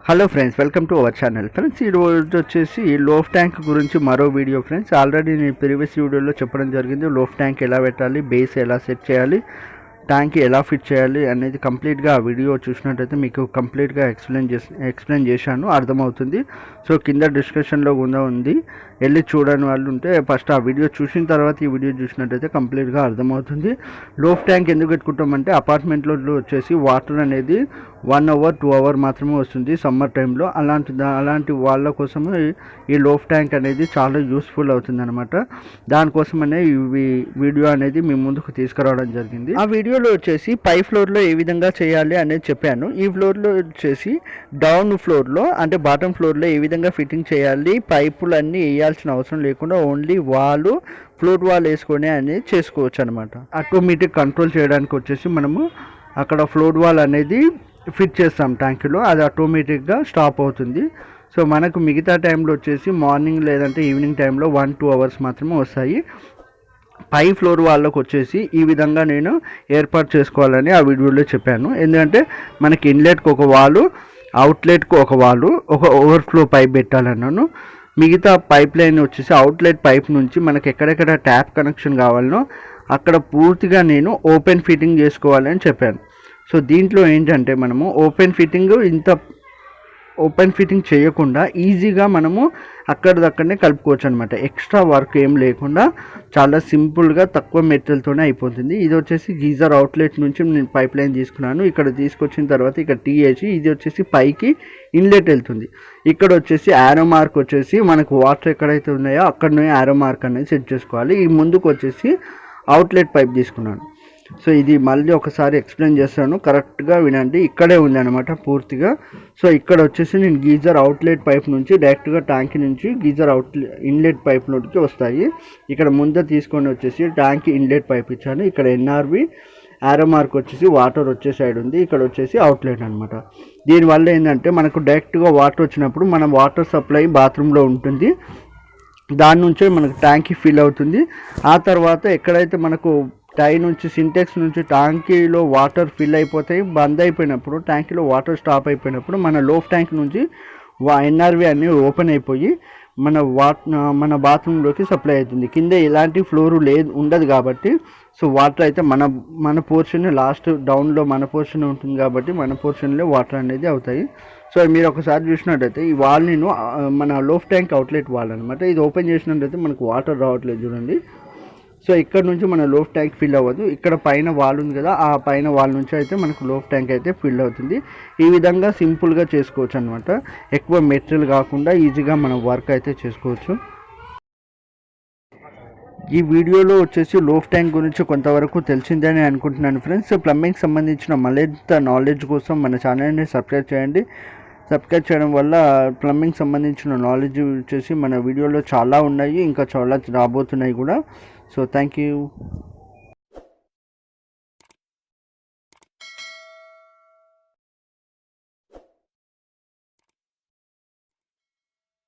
Hello friends, welcome to our channel. Friends, ఈరోజు వచ్చేసి loft tank గురించి మరో వీడియో. ఫ్రెండ్స్, ఆల్రెడీ నేను ప్రీవియస్ వీడియోలో చెప్పడం జరిగింది. లోఫ్ట్ ట్యాంక్ ఎలా పెట్టాలి, బేస్ ఎలా సెట్ చేయాలి, ట్యాంక్ ఎలా ఫిట్ చేయాలి అనేది కంప్లీట్గా ఆ వీడియో చూసినట్టయితే మీకు కంప్లీట్గా ఎక్స్ప్లెయిన్ చేశాను, అర్థమవుతుంది. సో కింద డిస్క్రిప్షన్లో కూడా ఉంది, వెళ్ళి చూడని వాళ్ళు ఉంటే ఫస్ట్ ఆ వీడియో చూసిన తర్వాత ఈ వీడియో చూసినట్టయితే కంప్లీట్గా అర్థమవుతుంది. లోఫ్ట్ ట్యాంక్ ఎందుకు పెట్టుకుంటామంటే అపార్ట్మెంట్లో వచ్చేసి వాటర్ అనేది 1 hour 2 hour మాత్రమే వస్తుంది సమ్మర్ టైంలో. అలాంటి వాళ్ళ కోసము ఈ లోఫ్ట్ ట్యాంక్ అనేది చాలా యూస్ఫుల్ అవుతుంది అనమాట. దానికోసమనే ఈ వీడియో అనేది మీ ముందుకు తీసుకురావడం జరిగింది. ఆ వీడియోలో వచ్చేసి పై ఫ్లోర్లో ఏ విధంగా చేయాలి అనేది చెప్పాను. ఈ ఫ్లోర్లో వచ్చేసి డౌన్ ఫ్లోర్లో అంటే బాటమ్ ఫ్లోర్లో ఏ విధంగా ఫిట్టింగ్ చేయాలి, పైపులు అన్నీ వేయాల్సిన అవసరం లేకుండా ఓన్లీ వాల్ ఫ్లోర్ వాల్ వేసుకొని అనేది చేసుకోవచ్చు అనమాట. ఆటోమేటిక్ కంట్రోల్ చేయడానికి వచ్చేసి మనము అక్కడ ఫ్లోర్ వాల్ అనేది ఫిట్ చేస్తాం ట్యాంకులో, అది ఆటోమేటిక్గా స్టాప్ అవుతుంది. సో మనకు మిగతా టైంలో వచ్చేసి మార్నింగ్ లేదంటే ఈవినింగ్ టైంలో 1-2 hours మాత్రమే వస్తాయి. పై ఫ్లోర్ వాళ్ళకు వచ్చేసి ఈ విధంగా నేను ఏర్పాటు చేసుకోవాలని ఆ వీడియోలో చెప్పాను. ఎందుకంటే మనకి ఇన్లెట్కి ఒక వాలు, అవుట్లెట్కి ఒక వాలు, ఒక ఓవర్ఫ్లో పైప్ పెట్టాలన్నాను. మిగతా పైప్ లైన్ వచ్చేసి అవుట్లెట్ పైప్ నుంచి మనకి ఎక్కడెక్కడ ట్యాప్ కనెక్షన్ కావాలనో అక్కడ పూర్తిగా నేను ఓపెన్ ఫిట్టింగ్ చేసుకోవాలని చెప్పాను. సో దీంట్లో ఏంటంటే మనము ఓపెన్ ఫిట్టింగ్ చేయకుండా ఈజీగా మనము అక్కడిదక్కడనే కలుపుకోవచ్చు అనమాట. ఎక్స్ట్రా వర్క్ ఏం లేకుండా చాలా సింపుల్గా తక్కువ మెటీరియల్తోనే అయిపోతుంది. ఇది వచ్చేసి గీజర్ అవుట్లెట్ నుంచి నేను పైప్ లైన్ తీసుకున్నాను. ఇక్కడ తీసుకొచ్చిన తర్వాత ఇక్కడ టీ వేసి ఇది వచ్చేసి పైకి ఇన్లెట్ వెళ్తుంది. ఇక్కడ వచ్చేసి యారో మార్క్ వచ్చేసి మనకు వాటర్ ఎక్కడైతే ఉన్నాయో అక్కడనే యారో మార్క్ అనేది సెట్ చేసుకోవాలి. ఈ ముందుకు వచ్చేసి అవుట్లెట్ పైప్ తీసుకున్నాను. సో ఇది మళ్ళీ ఒకసారి ఎక్స్ప్లెయిన్ చేస్తాను, కరెక్ట్గా వినండి. ఇక్కడే ఉంది అనమాట పూర్తిగా. సో ఇక్కడ వచ్చేసి నేను గీజర్ అవుట్లెట్ పైప్ నుంచి డైరెక్ట్గా ట్యాంక్ నుంచి గీజర్ ఇన్లెట్ పైప్లోకి వస్తాయి. ఇక్కడ ముందు తీసుకొని వచ్చేసి ట్యాంక్ ఇన్లెట్ పైప్ ఇచ్చాను. ఇక్కడ ఎన్ఆర్వి యారో మార్క్ వచ్చేసి వాటర్ వచ్చే సైడ్ ఉంది. ఇక్కడ వచ్చేసి అవుట్లెట్ అనమాట. దీనివల్ల ఏంటంటే మనకు డైరెక్ట్గా వాటర్ వచ్చినప్పుడు మన వాటర్ సప్లై బాత్రూంలో ఉంటుంది, దాని నుంచే మనకు ట్యాంక్కి ఫిల్ అవుతుంది. ఆ తర్వాత ఎక్కడైతే మనకు టై నుంచి సింటెక్స్ నుంచి ట్యాంకీలో వాటర్ ఫిల్ అయిపోతాయి, బంద్ అయిపోయినప్పుడు ట్యాంకీలో వాటర్ స్టాప్ అయిపోయినప్పుడు మన లోఫ్ట్ ట్యాంక్ నుంచి ఎన్ఆర్వి అన్నీ ఓపెన్ అయిపోయి మన బాత్రూంలోకి సప్లై అవుతుంది. కింద ఎలాంటి ఫ్లోరు ఉండదు కాబట్టి సో వాటర్ అయితే మన పోర్షన్ లాస్ట్ డౌన్లో మన పోర్షన్ ఉంటుంది కాబట్టి మన పోర్షన్లో వాటర్ అనేది అవుతాయి. సో మీరు ఒకసారి చూసినట్టయితే ఈ వాల్ నేను మన లోఫ్ట్ ట్యాంక్ అవుట్లెట్ వాల్ అనమాట. ఇది ఓపెన్ చేసినట్టయితే మనకు వాటర్ రావట్లేదు చూడండి. సో ఇక్కడ నుంచి మన లోఫ్ట్ ట్యాంక్ ఫిల్ అవ్వదు. ఇక్కడ పైన వాల్ ఉంది కదా, ఆ పైన వాల్ నుంచి అయితే మనకు లోఫ్ట్ ట్యాంక్ అయితే ఫిల్ అవుతుంది. ఈ విధంగా సింపుల్గా చేసుకోవచ్చు అనమాట. ఎక్కువ మెటీరియల్ కాకుండా ఈజీగా మనం వర్క్ అయితే చేసుకోవచ్చు. ఈ వీడియోలో వచ్చేసి లోఫ్ట్ ట్యాంక్ గురించి కొంతవరకు తెలిసిందని అనుకుంటున్నాను ఫ్రెండ్స్. ప్లంబింగ్ సంబంధించిన మరింత నాలెడ్జ్ కోసం మన ఛానల్ని సబ్స్క్రైబ్ చేయండి. సబ్స్క్రైబ్ చేయడం వల్ల ప్లంబింగ్ సంబంధించిన నాలెడ్జ్ వచ్చేసి మన వీడియోలో చాలా ఉన్నాయి, ఇంకా చాలా రాబోతున్నాయి కూడా. So thank you.